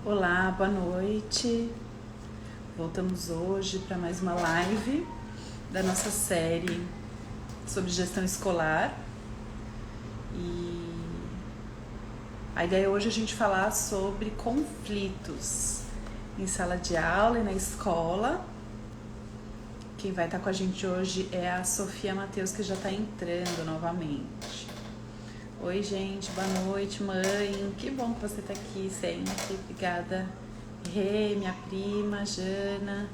Olá, boa noite. Voltamos hoje para mais uma live da nossa série sobre gestão escolar. E a ideia hoje é a gente falar sobre conflitos em sala de aula e na escola. Quem vai estar com a gente hoje é a Sofia Matheus, que já está entrando novamente. Oi, gente, boa noite, mãe. Que bom que você está aqui sempre. Obrigada. Rê, minha prima, Jana,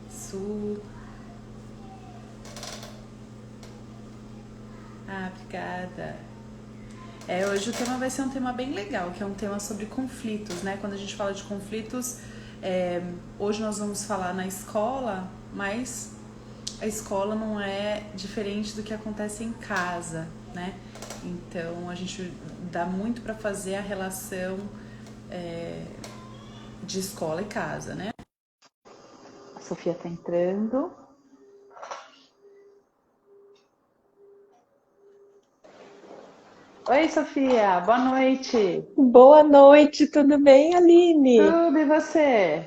Su. Obrigada. Hoje o tema vai ser um tema bem legal, que é um tema sobre conflitos, né? Quando a gente fala de conflitos, hoje nós vamos falar na escola, mas a escola não é diferente do que acontece em casa, né? Então a gente dá muito para fazer a relação de escola e casa, né? A Sofia tá entrando. Oi, Sofia, boa noite. Boa noite, tudo bem, Aline? Tudo e você?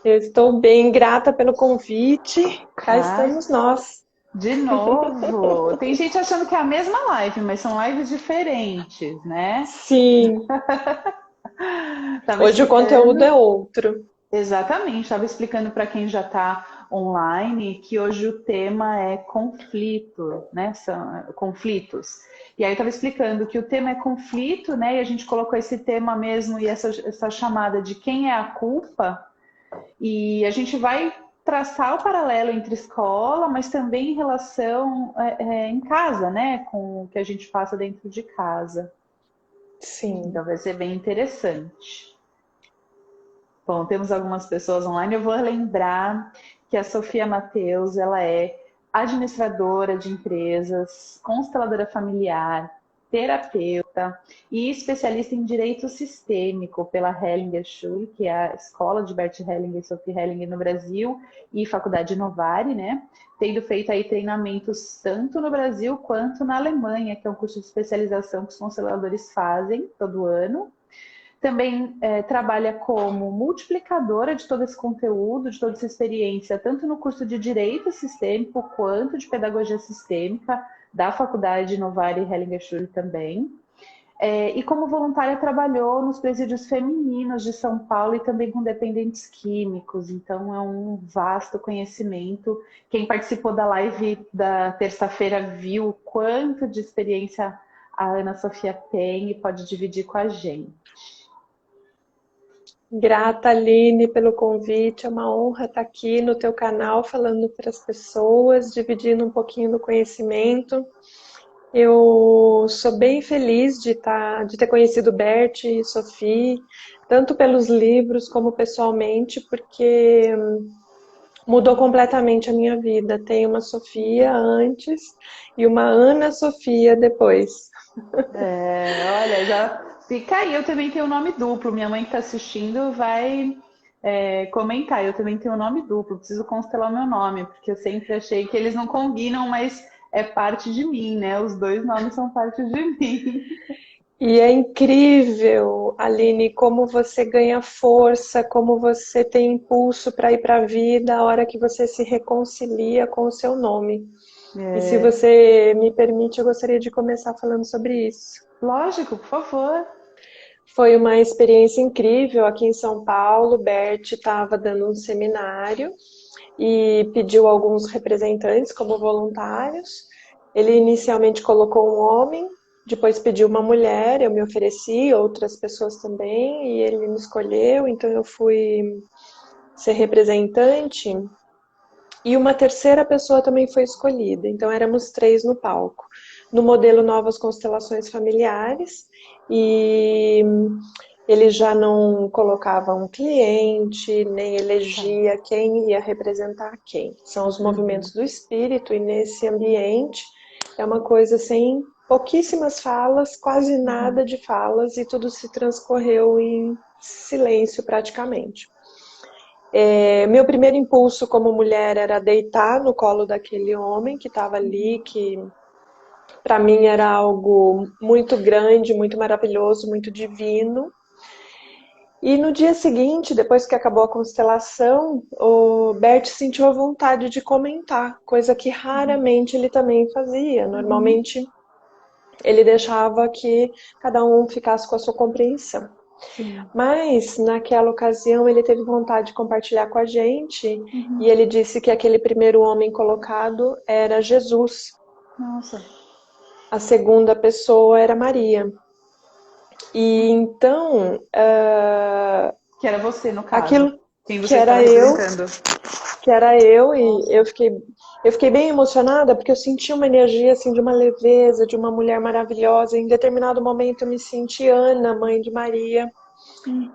Eu estou bem, grata pelo convite. Cá Ai, estamos nós. de novo. Tem gente achando que é a mesma live, mas são lives diferentes, né? Sim, Tava hoje o conteúdo é explicando. outro. Exatamente, estava explicando para quem já está online que hoje o tema é conflito, né? São conflitos. E aí estava explicando que o tema é conflito, né? E a gente colocou esse tema mesmo e essa chamada de quem é a culpa. E a gente vai traçar o paralelo entre escola, mas também em relação em casa, né? Com o que a gente passa dentro de casa. Sim, Então vai ser bem interessante. Bom, temos algumas pessoas online. Eu vou lembrar que a Sofia Matheus, ela é administradora de empresas, consteladora familiar, terapeuta e especialista em direito sistêmico pela Hellinger Schule, que é a escola de Bert Hellinger e Sophie Hellinger no Brasil, e Faculdade Novari, né? Tendo feito aí treinamentos tanto no Brasil quanto na Alemanha, que é um curso de especialização que os consteladores fazem todo ano. Também trabalha como multiplicadora de todo esse conteúdo, de toda essa experiência, tanto no curso de Direito Sistêmico quanto de Pedagogia Sistêmica da Faculdade Novari Hellinger Schule também. E como voluntária trabalhou nos presídios femininos de São Paulo e também com dependentes químicos. Então é um vasto conhecimento. Quem participou da live da terça-feira viu o quanto de experiência a Ana Sofia tem e pode dividir com a gente. grata, Aline, pelo convite. É uma honra estar aqui no teu canal falando para as pessoas, dividindo um pouquinho do conhecimento. Eu sou bem feliz de ter conhecido Bert e Sophie, tanto pelos livros como pessoalmente, porque mudou completamente a minha vida. Tem uma Sofia antes e uma Ana Sofia depois. Olha, já fica aí. Eu também tenho nome duplo. Minha mãe que está assistindo vai comentar. Eu também tenho nome duplo. Preciso constelar meu nome, porque eu sempre achei que eles não combinam, mas é parte de mim, né? Os dois nomes são parte de mim. E é incrível, Aline, como você ganha força, como você tem impulso para ir para a vida a hora que você se reconcilia com o seu nome. E se você me permite, eu gostaria de começar falando sobre isso. Lógico, por favor. Foi uma experiência incrível aqui em São Paulo. Bert estava dando um seminário e pediu alguns representantes como voluntários. Ele inicialmente colocou um homem, depois pediu uma mulher, eu me ofereci, outras pessoas também, e ele me escolheu, então eu fui ser representante. E uma terceira pessoa também foi escolhida, então éramos três no palco. No modelo Novas Constelações Familiares, e ele já não colocava um cliente, nem Tá. elegia quem ia representar quem. São os movimentos do espírito, e nesse ambiente é uma coisa sem pouquíssimas falas, quase nada de falas, e tudo se transcorreu em silêncio praticamente. Meu primeiro impulso como mulher era deitar no colo daquele homem que estava ali, que para mim era algo muito grande, muito maravilhoso, muito divino. E no dia seguinte, depois que acabou a constelação, o Bert sentiu a vontade de comentar, coisa que raramente ele também fazia. Normalmente ele deixava que cada um ficasse com a sua compreensão. Sim. Mas naquela ocasião ele teve vontade de compartilhar com a gente e ele disse que aquele primeiro homem colocado era Jesus. Nossa. A segunda pessoa era Maria. E então, Que era você, no caso. aquilo Quem que você estava era eu, representando. e eu fiquei bem emocionada porque eu senti uma energia assim de uma leveza, de uma mulher maravilhosa. Em determinado momento eu me senti Ana, mãe de Maria.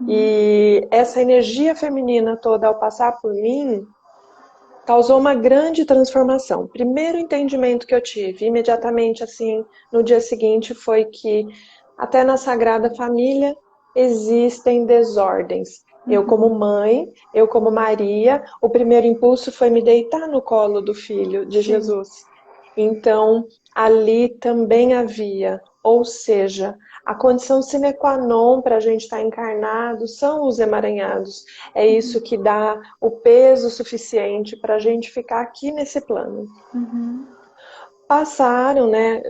E essa energia feminina toda ao passar por mim causou uma grande transformação. Primeiro entendimento que eu tive imediatamente assim no dia seguinte foi que até na Sagrada Família existem desordens. Eu como mãe, eu como Maria, o primeiro impulso foi me deitar no colo do filho de Jesus. Então, ali também havia, ou seja, a condição sine qua non para a gente estar encarnado são os emaranhados. É isso que dá o peso suficiente para a gente ficar aqui nesse plano. Passaram, né?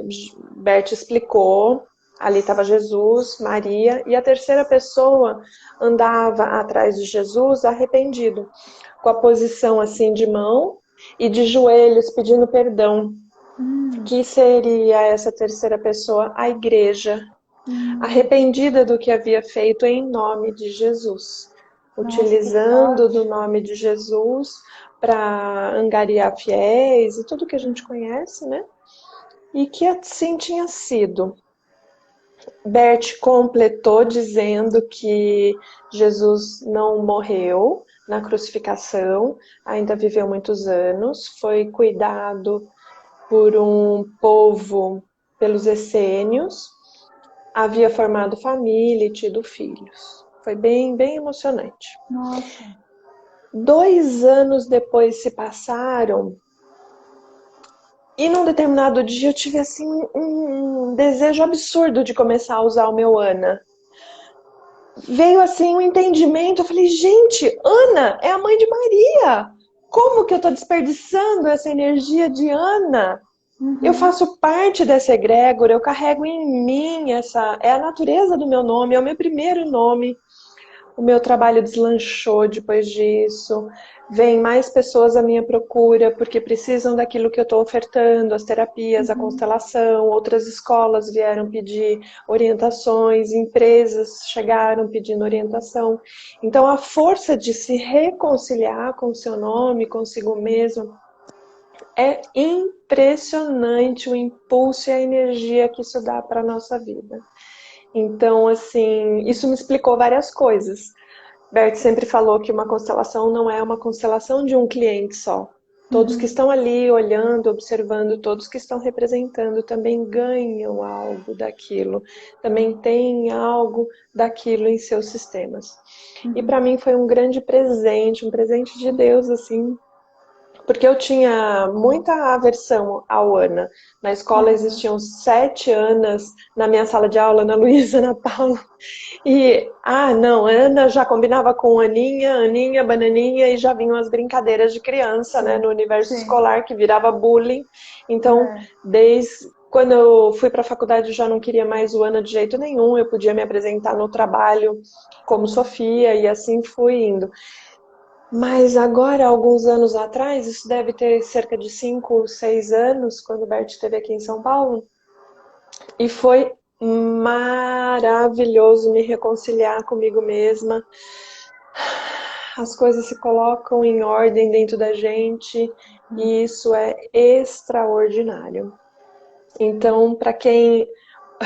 Bert explicou. Ali estava Jesus, Maria, e a terceira pessoa andava atrás de Jesus arrependido, com a posição assim de mão e de joelhos pedindo perdão. Que seria essa terceira pessoa? A igreja, arrependida do que havia feito em nome de Jesus, utilizando do nome de Jesus para angariar fiéis e tudo que a gente conhece, né? E que assim tinha sido. Bert completou dizendo que Jesus não morreu na crucificação, ainda viveu muitos anos, foi cuidado por um povo, pelos essênios, havia formado família e tido filhos. Foi bem, bem emocionante. Nossa. 2 anos depois se passaram e num determinado dia eu tive assim um desejo absurdo de começar a usar o meu Ana. Veio assim um entendimento, eu falei, gente, Ana é a mãe de Maria. Como que eu tô desperdiçando essa energia de Ana? Eu faço parte dessa egrégora, eu carrego em mim essa... É a natureza do meu nome, é o meu primeiro nome. O meu trabalho deslanchou depois disso. Vem mais pessoas à minha procura porque precisam daquilo que eu estou ofertando, as terapias, a constelação. Outras escolas vieram pedir orientações, empresas chegaram pedindo orientação. Então, a força de se reconciliar com o seu nome, consigo mesmo, é impressionante o impulso e a energia que isso dá para a nossa vida. Então, assim, isso me explicou várias coisas. Bert sempre falou que uma constelação não é uma constelação de um cliente só. Todos que estão ali olhando, observando, todos que estão representando também ganham algo daquilo, também têm algo daquilo em seus sistemas. E para mim foi um grande presente, um presente de Deus, assim, porque eu tinha muita aversão ao Ana. Na escola existiam 7 Anas na minha sala de aula, Ana Luísa, Ana Paula. E, não, Ana já combinava com Aninha, Aninha, Bananinha, e já vinham as brincadeiras de criança, né, no universo escolar, que virava bullying. Então, desde quando eu fui para a faculdade, eu já não queria mais o Ana de jeito nenhum, eu podia me apresentar no trabalho como Sofia, e assim fui indo. Mas agora, alguns anos atrás, isso deve ter cerca de 5, 6 anos, quando o Bert esteve aqui em São Paulo, e foi maravilhoso me reconciliar comigo mesma. As coisas se colocam em ordem dentro da gente e isso é extraordinário. Então, para quem...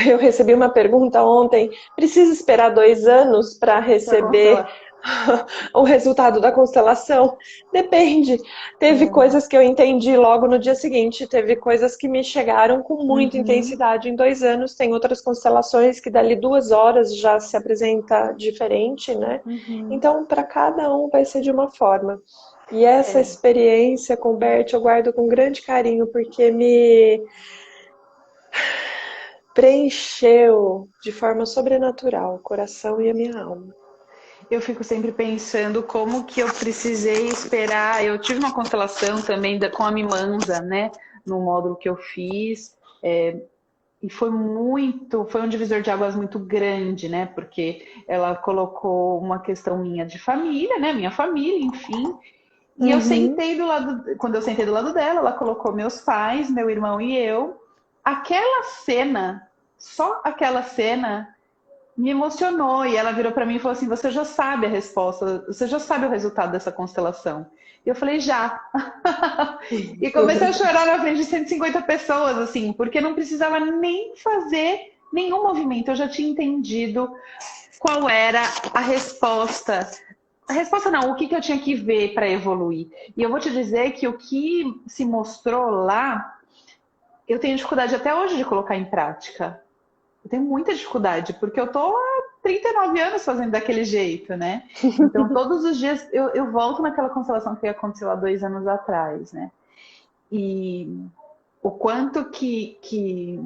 Eu recebi uma pergunta ontem, precisa esperar 2 anos para receber o resultado da constelação? Depende. Teve coisas que eu entendi logo no dia seguinte, teve coisas que me chegaram com muita intensidade em 2 anos, tem outras constelações que dali 2 horas já se apresenta diferente, né? Então, para cada um vai ser de uma forma. E essa experiência com o Bert eu guardo com grande carinho, porque me preencheu de forma sobrenatural o coração e a minha alma. eu fico sempre pensando como que eu precisei esperar. Eu tive uma constelação também com a Mimanza, né? No módulo que eu fiz. E foi um divisor de águas muito grande, né? Porque ela colocou uma questão minha de família, né? Minha família, enfim. E eu Uhum. sentei do lado, quando eu sentei do lado dela, ela colocou meus pais, meu irmão e eu. Aquela cena, só aquela cena me emocionou e ela virou para mim e falou assim: "Você já sabe a resposta, você já sabe o resultado dessa constelação?" E eu falei: "Já." E comecei a chorar na frente de 150 pessoas, assim, porque não precisava nem fazer nenhum movimento, eu já tinha entendido qual era a resposta. A resposta não, o que eu tinha que ver para evoluir. E eu vou te dizer que o que se mostrou lá, eu tenho dificuldade até hoje de colocar em prática. Eu tenho muita dificuldade, porque eu tô há 39 anos fazendo daquele jeito, né? Então, todos os dias eu volto naquela constelação que aconteceu há 2 anos atrás, né? E o quanto que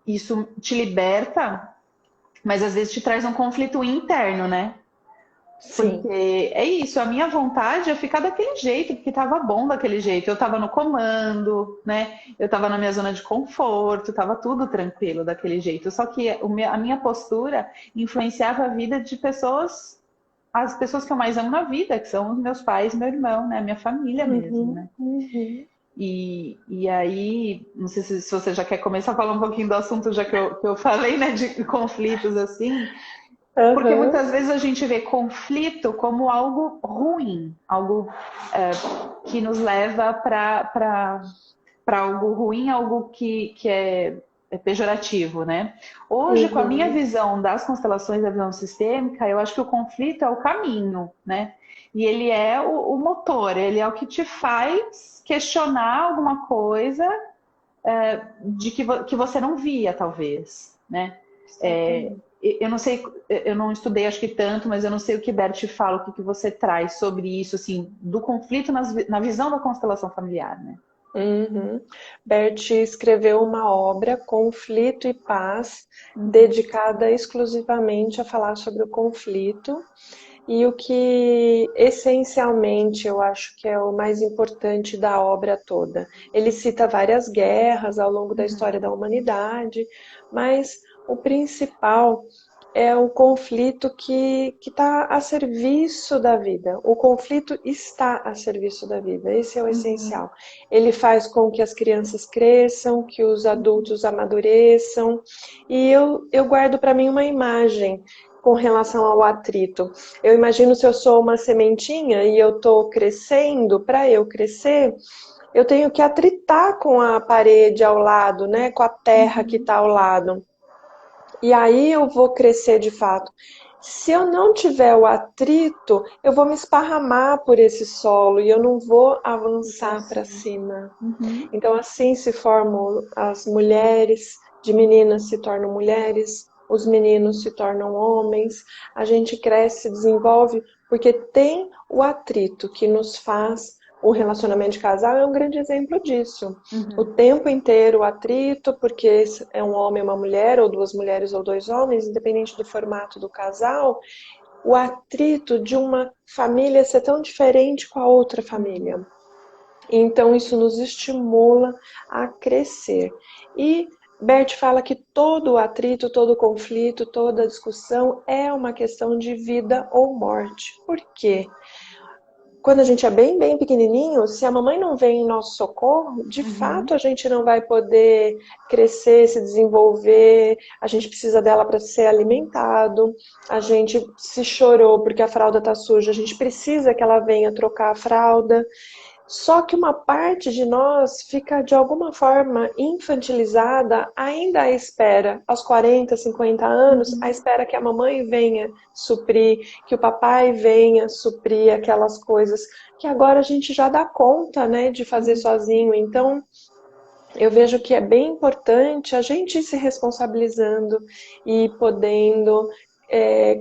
isso te liberta, mas às vezes te traz um conflito interno, né? Porque Sim. é isso, a minha vontade é ficar daquele jeito, porque estava bom daquele jeito. Eu estava no comando, né? Eu estava na minha zona de conforto, estava tudo tranquilo daquele jeito. Só que a minha postura influenciava a vida de pessoas, as pessoas que eu mais amo na vida, que são os meus pais, meu irmão, né? Minha família mesmo, Uhum. né? Uhum. E aí, não sei se você já quer começar a falar um pouquinho do assunto, já que eu falei, né, de conflitos assim. Porque Aham. muitas vezes a gente vê conflito como algo ruim, algo que nos leva para algo ruim, algo que é pejorativo, né? Hoje, com a minha Uhum. visão das constelações da visão sistêmica, eu acho que o conflito é o caminho, né? E ele é o motor, ele é o que te faz questionar alguma coisa de que você não via, talvez, né? É, Exatamente. eu não sei, eu não estudei acho que tanto, mas eu não sei o que Bert fala, o que você traz sobre isso, assim, do conflito na visão da constelação familiar, né? Uhum. Bert escreveu uma obra, Conflito e Paz, Uhum, dedicada exclusivamente a falar sobre o conflito. E o que essencialmente eu acho que é o mais importante da obra toda. Ele cita várias guerras ao longo da uhum, história da humanidade, mas o principal é o conflito que está a serviço da vida. O conflito está a serviço da vida, esse é o uhum, essencial. Ele faz com que as crianças cresçam, que os adultos amadureçam, e eu guardo para mim uma imagem com relação ao atrito. Eu imagino se eu sou uma sementinha e eu estou crescendo, para eu crescer, eu tenho que atritar com a parede ao lado, né, com a terra que uhum, está ao lado. E aí eu vou crescer de fato. Se eu não tiver o atrito, eu vou me esparramar por esse solo e eu não vou avançar para exato. cima. Uhum, Então, assim se formam as mulheres, de meninas se tornam mulheres, os meninos se tornam homens, a gente cresce, se desenvolve, porque tem o atrito que nos faz. O relacionamento de casal é um grande exemplo disso. O uhum, tempo inteiro o atrito, porque é um homem e uma mulher, ou duas mulheres ou dois homens, independente do formato do casal, o atrito de uma família ser tão diferente com a outra uhum, família. Então, isso nos estimula a crescer. E Bert fala que todo atrito, todo conflito, toda discussão é uma questão de vida ou morte. Por quê? Quando a gente é bem, bem pequenininho, se a mamãe não vem em nosso socorro, de uhum, fato a gente não vai poder crescer, se desenvolver, a gente precisa dela para ser alimentado, a gente se chorou porque a fralda está suja, a gente precisa que ela venha trocar a fralda. Só que uma parte de nós fica de alguma forma infantilizada ainda à espera, aos 40, 50 anos, à uhum, espera que a mamãe venha suprir, que o papai venha suprir aquelas coisas que agora a gente já dá conta, né, de fazer uhum. sozinho. Então, eu vejo que é bem importante a gente ir se responsabilizando e podendo,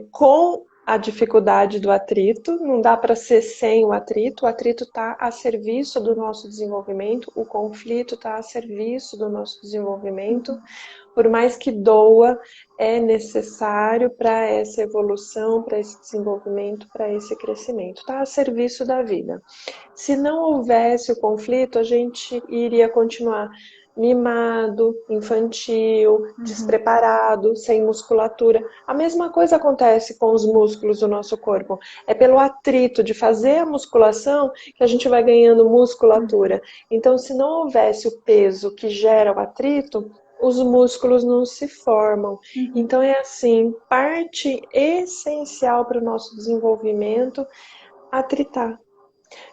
com a dificuldade do atrito, não dá para ser sem o atrito está a serviço do nosso desenvolvimento, o conflito está a serviço do nosso desenvolvimento, por mais que doa, é necessário para essa evolução, para esse desenvolvimento, para esse crescimento. Está a serviço da vida. Se não houvesse o conflito, a gente iria continuar mimado, infantil, despreparado, sem musculatura. A mesma coisa acontece com os músculos do nosso corpo. É pelo atrito de fazer a musculação que a gente vai ganhando musculatura. Então, se não houvesse o peso que gera o atrito, os músculos não se formam. Então, é assim, parte essencial para o nosso desenvolvimento, atritar.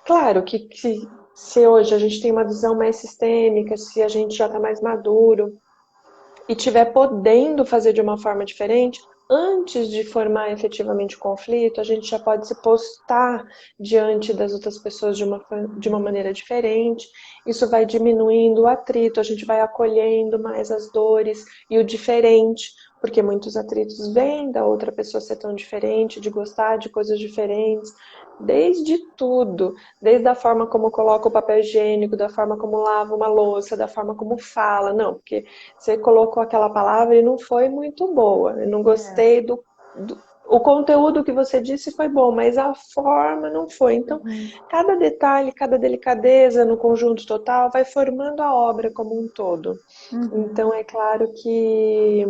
Claro que se hoje a gente tem uma visão mais sistêmica, se a gente já está mais maduro e estiver podendo fazer de uma forma diferente, antes de formar efetivamente o conflito, a gente já pode se postar diante das outras pessoas de uma maneira diferente. Isso vai diminuindo o atrito, a gente vai acolhendo mais as dores e o diferente, porque muitos atritos vêm da outra pessoa ser tão diferente, de gostar de coisas diferentes. Desde tudo, desde a forma como coloca o papel higiênico, da forma como lava uma louça, da forma como fala. Não, porque você colocou aquela palavra e não foi muito boa. Eu não gostei o conteúdo que você disse foi bom, mas a forma não foi. Então, cada detalhe, cada delicadeza no conjunto total vai formando a obra como um todo. Então, é claro que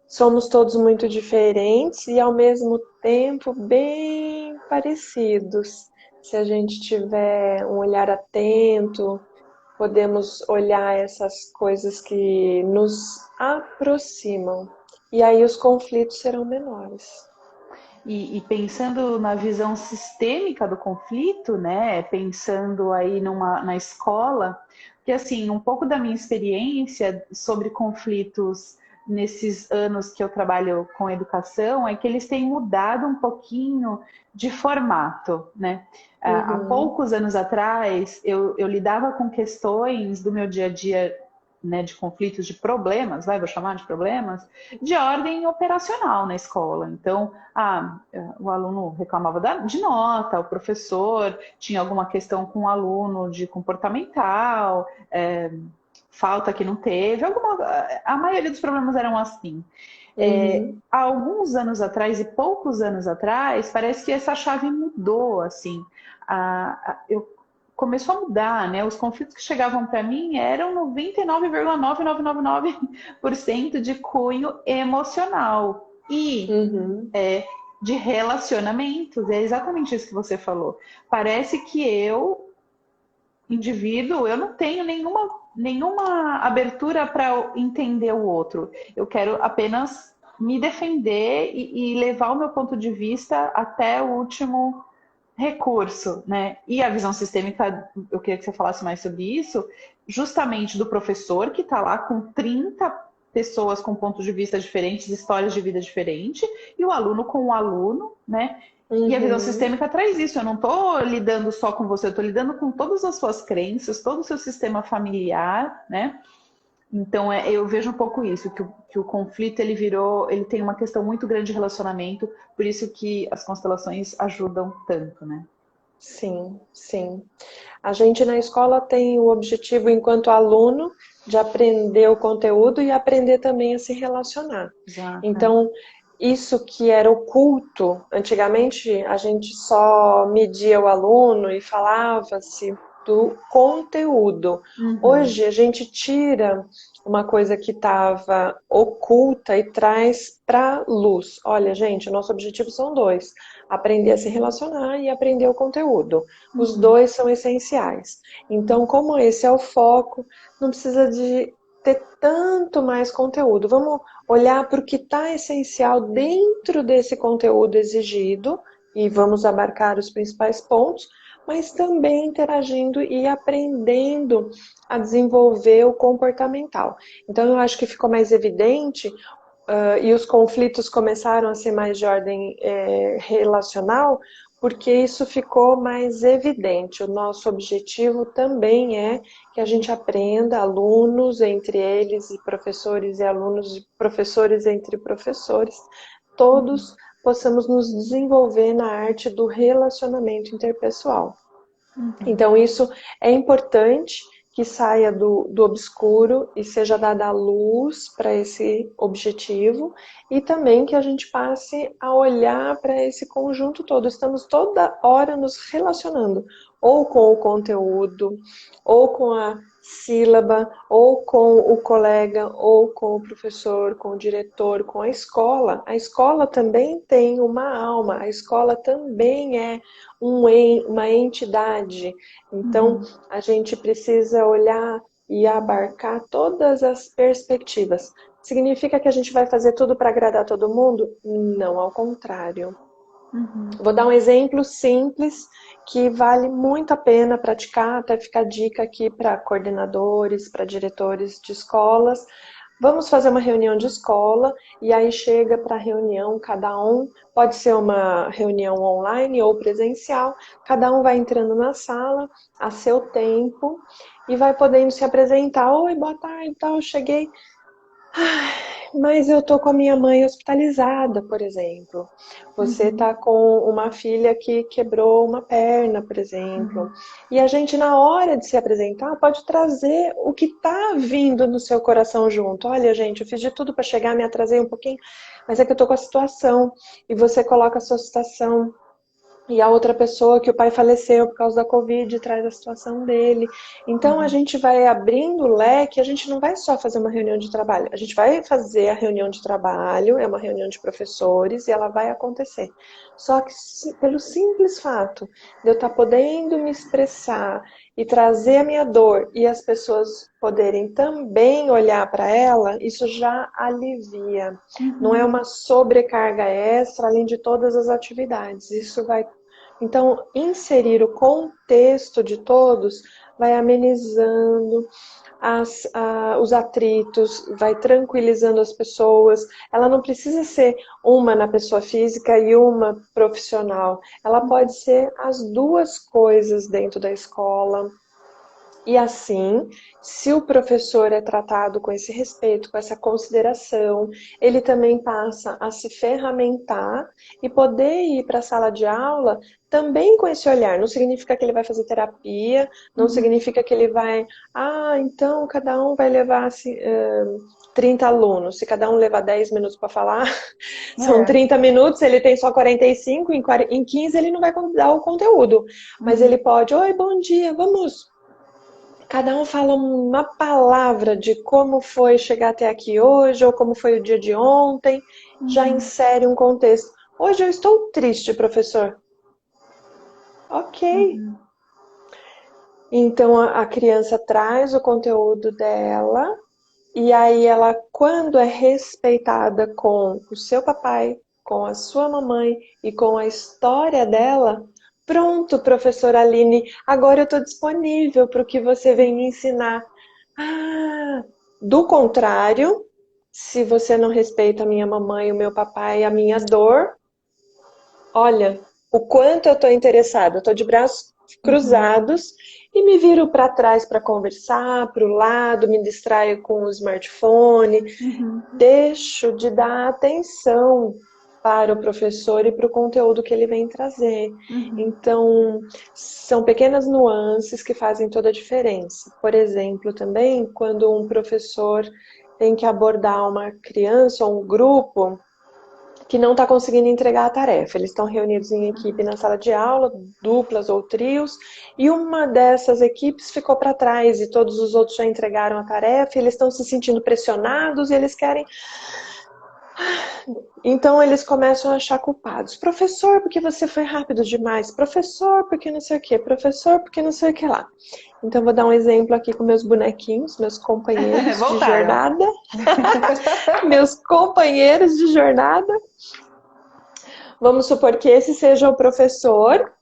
somos todos muito diferentes e, ao mesmo tempo, bem parecidos. Se a gente tiver um olhar atento, podemos olhar essas coisas que nos aproximam. E aí os conflitos serão menores. E pensando na visão sistêmica do conflito, né? Pensando aí na escola, que assim, um pouco da minha experiência sobre conflitos nesses anos que eu trabalho com educação é que eles têm mudado um pouquinho de formato, né? Há poucos anos atrás, eu lidava com questões do meu dia a dia, né, de conflitos, de problemas, vou chamar de problemas, de ordem operacional na escola. Então, o aluno reclamava de nota, o professor tinha alguma questão com o aluno de comportamental, falta que não teve, a maioria dos problemas eram assim. Há alguns anos atrás, e poucos anos atrás, parece que essa chave mudou, assim. Começou a mudar, né? Os conflitos que chegavam para mim eram 99,9999% de cunho emocional e de relacionamentos. É exatamente isso que você falou. Parece que indivíduo, eu não tenho nenhuma abertura para entender o outro. Eu quero apenas me defender e levar o meu ponto de vista até o último recurso, né? E a visão sistêmica, eu queria que você falasse mais sobre isso, justamente do professor que está lá com 30 pessoas com pontos de vista diferentes, histórias de vida diferentes, e o aluno com o aluno, né? E a visão sistêmica traz isso. Eu não estou lidando só com você, eu estou lidando com todas as suas crenças, todo o seu sistema familiar, né? Então, eu vejo um pouco isso, que o conflito ele tem uma questão muito grande de relacionamento, por isso que as constelações ajudam tanto, né? Sim, sim. A gente na escola tem o objetivo, enquanto aluno, de aprender o conteúdo e aprender também a se relacionar. Exato. Então, isso que era oculto, antigamente a gente só media o aluno e falava-se do conteúdo. Hoje a gente tira uma coisa que estava oculta e traz para luz. Olha, gente, o nosso objetivo são dois: aprender a se relacionar e aprender o conteúdo. Os dois são essenciais. Então, como esse é o foco, não precisa de ter tanto mais conteúdo. Vamos olhar para o que está essencial dentro desse conteúdo exigido e vamos abarcar os principais pontos, mas também interagindo e aprendendo a desenvolver o comportamental. Então, eu acho que ficou mais evidente e os conflitos começaram a ser mais de ordem relacional, porque isso ficou mais evidente. O nosso objetivo também é que a gente aprenda, alunos entre eles, e professores e alunos, e professores entre professores, todos possamos nos desenvolver na arte do relacionamento interpessoal. Então, isso é importante, que saia do obscuro e seja dada a luz para esse objetivo, e também que a gente passe a olhar para esse conjunto todo. Estamos toda hora nos relacionando, ou com o conteúdo, ou com a sílaba, ou com o colega, ou com o professor, com o diretor, com a escola. A escola também tem uma alma, a escola também é uma entidade. Então, a gente precisa olhar e abarcar todas as perspectivas. Significa que a gente vai fazer tudo para agradar todo mundo? Não, ao contrário. Vou dar um exemplo simples que vale muito a pena praticar, até ficar dica aqui para coordenadores, para diretores de escolas. Vamos fazer uma reunião de escola e aí chega para a reunião, cada um, pode ser uma reunião online ou presencial, cada um vai entrando na sala a seu tempo e vai podendo se apresentar. Oi, boa tarde, então, eu cheguei. Mas eu tô com a minha mãe hospitalizada, por exemplo. Você tá com uma filha que quebrou uma perna, por exemplo. E a gente, na hora de se apresentar, pode trazer o que tá vindo no seu coração junto. Olha, gente, eu fiz de tudo para chegar, me atrasei um pouquinho, mas é que eu tô com a situação. E você coloca a sua situação. E a outra pessoa que o pai faleceu por causa da Covid traz a situação dele. Então a gente vai abrindo o leque, a gente não vai só fazer uma reunião de trabalho, a gente vai fazer a reunião de trabalho, é uma reunião de professores e ela vai acontecer. Só que pelo simples fato de eu estar podendo me expressar e trazer a minha dor e as pessoas poderem também olhar para ela, isso já alivia. Não é uma sobrecarga extra, além de todas as atividades. Isso vai... Então, inserir o contexto de todos vai amenizando os atritos, vai tranquilizando as pessoas. Ela não precisa ser uma na pessoa física e uma profissional. Ela pode ser as duas coisas dentro da escola. E assim, se o professor é tratado com esse respeito, com essa consideração, ele também passa a se ferramentar e poder ir para a sala de aula também com esse olhar. Não significa que ele vai fazer terapia, não significa que ele vai... então cada um vai levar 30 alunos. Se cada um levar 10 minutos para falar, são 30 minutos, ele tem só 45, em 15 ele não vai dar o conteúdo. Mas ele pode, oi, bom dia, vamos... Cada um fala uma palavra de como foi chegar até aqui hoje, ou como foi o dia de ontem, já insere um contexto. Hoje eu estou triste, professor. Ok. Então a criança traz o conteúdo dela, e aí ela, quando é respeitada com o seu papai, com a sua mamãe e com a história dela... Pronto, professora Aline, agora eu estou disponível para o que você vem me ensinar. Do contrário, se você não respeita a minha mamãe, o meu papai, a minha dor, olha, o quanto eu estou interessada, eu estou de braços cruzados e me viro para trás para conversar, para o lado, me distraio com o smartphone, deixo de dar atenção para o professor e para o conteúdo que ele vem trazer. Então, são pequenas nuances que fazem toda a diferença. Por exemplo, também, quando um professor tem que abordar uma criança ou um grupo que não está conseguindo entregar a tarefa. Eles estão reunidos em equipe na sala de aula, duplas ou trios, e uma dessas equipes ficou para trás e todos os outros já entregaram a tarefa, e eles estão se sentindo pressionados e eles querem... Então eles começam a achar culpados. Professor, porque você foi rápido demais. Professor, porque não sei o que. Professor, porque não sei o que lá. Então vou dar um exemplo aqui com meus bonequinhos, meus companheiros de jornada. Meus companheiros de jornada. Vamos supor que esse seja o professor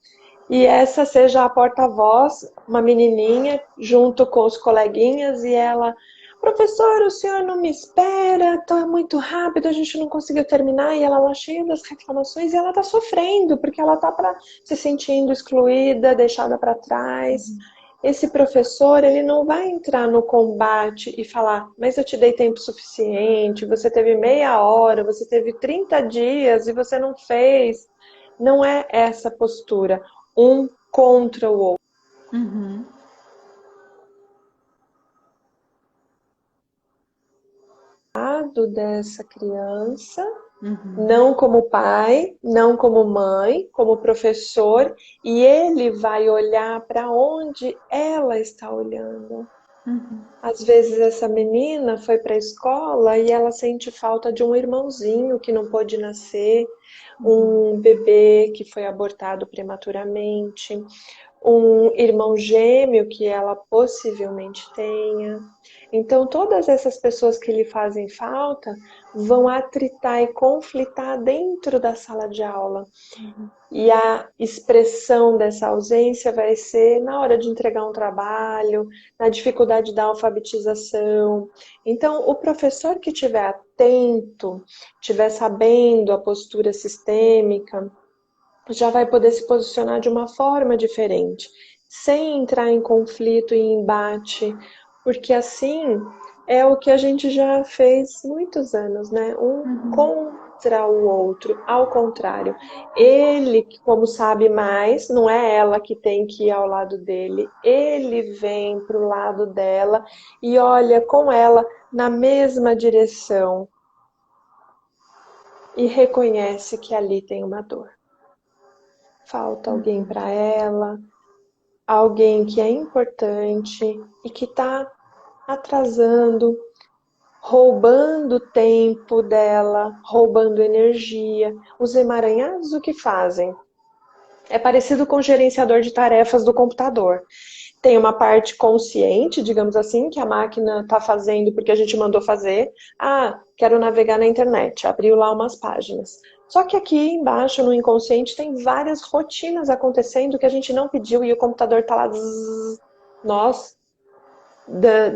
e essa seja a porta-voz, uma menininha, junto com os coleguinhas, e ela... Professor, o senhor não me espera, tá muito rápido, a gente não conseguiu terminar, e ela lá cheia das reclamações, e ela tá sofrendo, porque ela tá se sentindo excluída, deixada para trás. Esse professor, ele não vai entrar no combate e falar, mas eu te dei tempo suficiente, você teve meia hora, você teve 30 dias e você não fez. Não é essa postura, um contra o outro. lado dessa criança, não como pai, não como mãe, como professor, e ele vai olhar para onde ela está olhando. Às vezes essa menina foi para a escola e ela sente falta de um irmãozinho que não pôde nascer, um bebê que foi abortado prematuramente, um irmão gêmeo que ela possivelmente tenha. Então, todas essas pessoas que lhe fazem falta vão atritar e conflitar dentro da sala de aula. E a expressão dessa ausência vai ser na hora de entregar um trabalho, na dificuldade da alfabetização. Então, o professor que estiver atento, estiver sabendo a postura sistêmica, já vai poder se posicionar de uma forma diferente, sem entrar em conflito e embate, porque assim é o que a gente já fez muitos anos, né? Um contra o outro, ao contrário. Ele, como sabe mais, não é ela que tem que ir ao lado dele, ele vem para o lado dela e olha com ela na mesma direção e reconhece que ali tem uma dor. Falta alguém para ela, alguém que é importante e que está atrasando, roubando tempo dela, roubando energia. Os emaranhados o que fazem? É parecido com o gerenciador de tarefas do computador. Tem uma parte consciente, digamos assim, que a máquina está fazendo porque a gente mandou fazer. Ah, quero navegar na internet, abriu lá umas páginas. Só que aqui embaixo, no inconsciente, tem várias rotinas acontecendo que a gente não pediu e o computador está lá. Nós,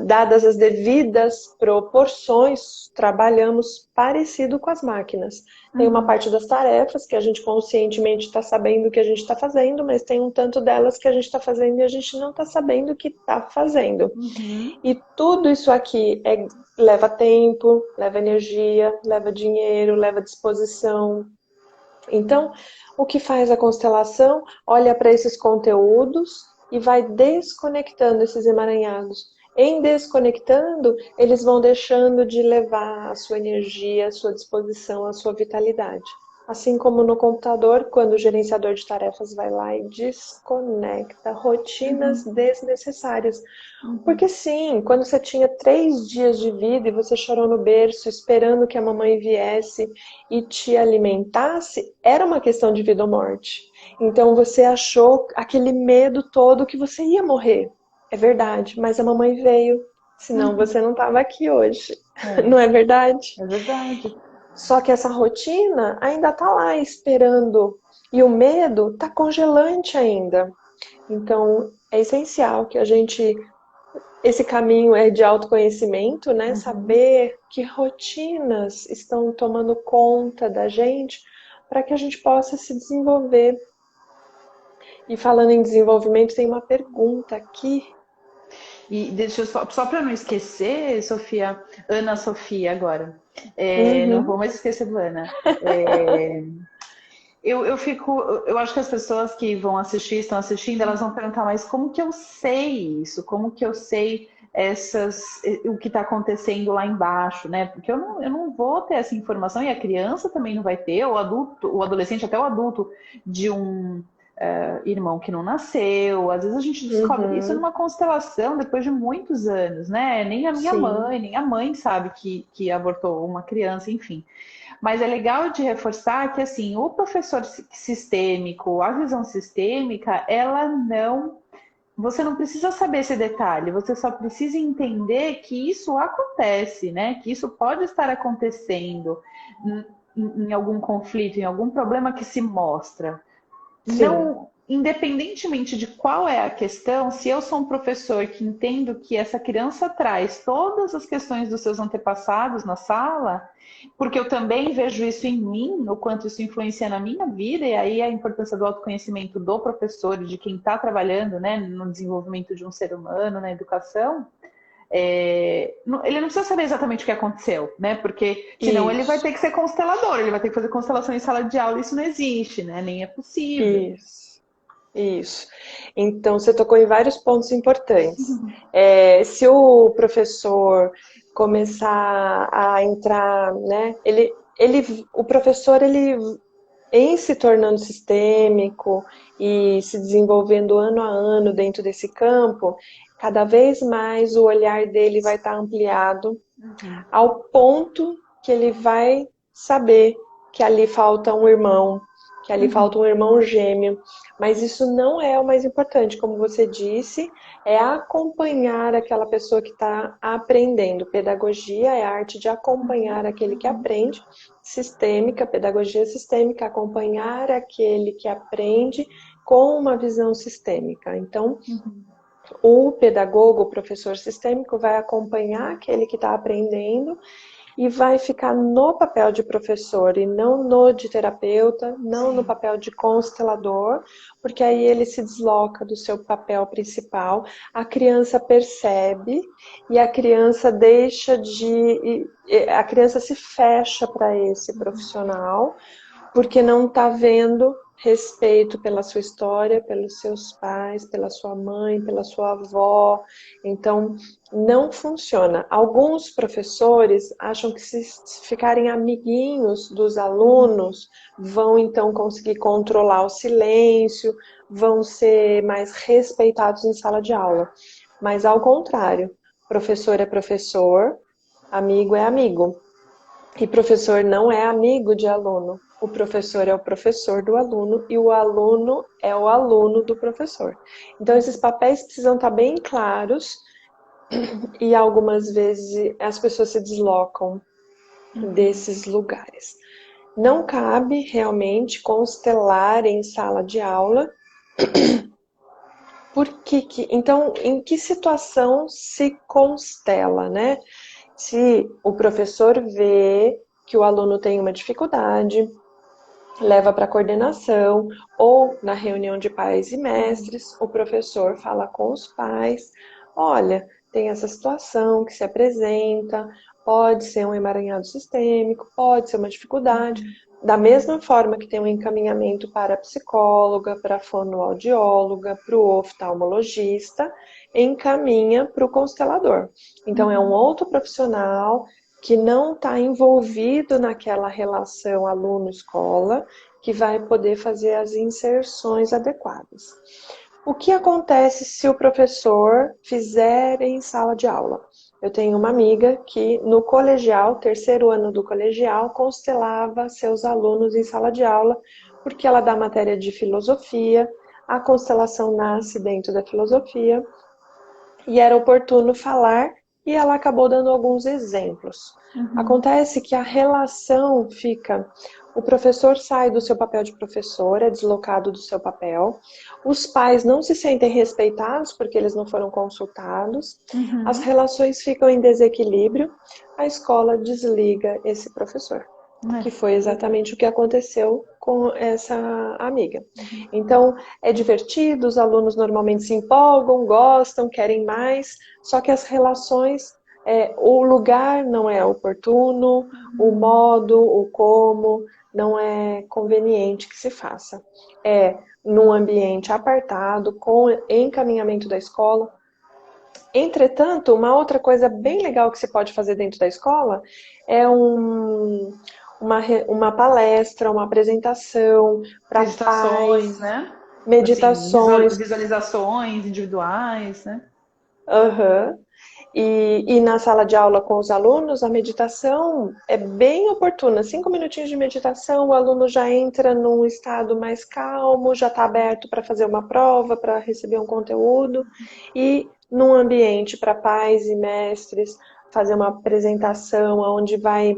dadas as devidas proporções, trabalhamos parecido com as máquinas. Tem uma parte das tarefas que a gente conscientemente está sabendo que a gente está fazendo, mas tem um tanto delas que a gente está fazendo e a gente não está sabendo que está fazendo. E tudo isso aqui leva tempo, leva energia, leva dinheiro, leva disposição. Então, o que faz a constelação? Olha para esses conteúdos e vai desconectando esses emaranhados. Em desconectando, eles vão deixando de levar a sua energia, a sua disposição, a sua vitalidade. Assim como no computador, quando o gerenciador de tarefas vai lá e desconecta rotinas desnecessárias. Porque sim, quando você tinha 3 dias de vida e você chorou no berço esperando que a mamãe viesse e te alimentasse, era uma questão de vida ou morte. Então você achou aquele medo todo que você ia morrer. É verdade, mas a mamãe veio, senão você não estava aqui hoje. Não é verdade? É verdade. Só que essa rotina ainda está lá esperando e o medo está congelante ainda. Então é essencial que a gente... Esse caminho é de autoconhecimento, né? Saber que rotinas estão tomando conta da gente para que a gente possa se desenvolver. E falando em desenvolvimento, tem uma pergunta aqui. E deixa eu só para não esquecer, Sofia, Ana Sofia agora. Não vou mais esquecer do Ana. Eu acho que as pessoas que vão assistir, estão assistindo, elas vão perguntar, mas como que eu sei isso? Como que eu sei o que está acontecendo lá embaixo, né? Porque eu não vou ter essa informação e a criança também não vai ter, o adulto, o adolescente, até o adulto de um irmão que não nasceu. Às vezes a gente descobre isso numa constelação depois de muitos anos, né? Nem a minha mãe, nem a mãe sabe que abortou uma criança, enfim. Mas é legal de reforçar que, assim, o professor sistêmico, a visão sistêmica, você não precisa saber esse detalhe, você só precisa entender que isso acontece, né? Que isso pode estar acontecendo em algum conflito, em algum problema que se mostra. Não, independentemente de qual é a questão, se eu sou um professor que entendo que essa criança traz todas as questões dos seus antepassados na sala, porque eu também vejo isso em mim, o quanto isso influencia na minha vida, e aí a importância do autoconhecimento do professor e de quem está trabalhando, né, no desenvolvimento de um ser humano, na educação, ele não precisa saber exatamente o que aconteceu, né? Porque senão ele vai ter que ser constelador, ele vai ter que fazer constelação em sala de aula, isso não existe, né? Nem é possível. Isso. Então, você tocou em vários pontos importantes. Se o professor começar a entrar, né? O professor, em se tornando sistêmico e se desenvolvendo ano a ano dentro desse campo, cada vez mais o olhar dele vai estar ampliado ao ponto que ele vai saber que ali falta um irmão, que ali falta um irmão gêmeo. Mas isso não é o mais importante, como você disse, é acompanhar aquela pessoa que está aprendendo. Pedagogia é a arte de acompanhar aquele que aprende. Sistêmica, pedagogia sistêmica, acompanhar aquele que aprende com uma visão sistêmica. Então, o pedagogo, o professor sistêmico, vai acompanhar aquele que está aprendendo e vai ficar no papel de professor e não no de terapeuta, não no papel de constelador, porque aí ele se desloca do seu papel principal, a criança percebe e a criança a criança se fecha para esse profissional, porque não está vendo respeito pela sua história, pelos seus pais, pela sua mãe, pela sua avó. Então, não funciona. Alguns professores acham que se ficarem amiguinhos dos alunos, vão então conseguir controlar o silêncio, vão ser mais respeitados em sala de aula. Mas ao contrário, professor é professor, amigo é amigo. E professor não é amigo de aluno. O professor é o professor do aluno e o aluno é o aluno do professor. Então, esses papéis precisam estar bem claros e algumas vezes as pessoas se deslocam desses lugares. Não cabe realmente constelar em sala de aula. Então, em que situação se constela, né? Se o professor vê que o aluno tem uma dificuldade, leva para a coordenação, ou na reunião de pais e mestres, o professor fala com os pais, olha, tem essa situação que se apresenta, pode ser um emaranhado sistêmico, pode ser uma dificuldade, da mesma forma que tem um encaminhamento para a psicóloga, para a fonoaudióloga, para o oftalmologista, encaminha para o constelador. Então, é um outro profissional que não está envolvido naquela relação aluno-escola, que vai poder fazer as inserções adequadas. O que acontece se o professor fizer em sala de aula? Eu tenho uma amiga que no colegial, terceiro ano do colegial, constelava seus alunos em sala de aula, porque ela dá matéria de filosofia, a constelação nasce dentro da filosofia, e era oportuno falar, e ela acabou dando alguns exemplos. Acontece que a relação fica... O professor sai do seu papel de professor, é deslocado do seu papel. Os pais não se sentem respeitados porque eles não foram consultados. As relações ficam em desequilíbrio. A escola desliga esse professor. Que foi exatamente o que aconteceu com essa amiga. Então, é divertido, os alunos normalmente se empolgam, gostam, querem mais, só que as relações, o lugar não é oportuno, o modo, o como, não é conveniente que se faça. É num ambiente apartado, com encaminhamento da escola. Entretanto, uma outra coisa bem legal que se pode fazer dentro da escola é uma palestra, uma apresentação para pais, né? meditações, assim, visualizações individuais, né? E na sala de aula com os alunos, a meditação é bem oportuna. 5 minutinhos de meditação, o aluno já entra num estado mais calmo, já está aberto para fazer uma prova, para receber um conteúdo. E num ambiente para pais e mestres, fazer uma apresentação onde vai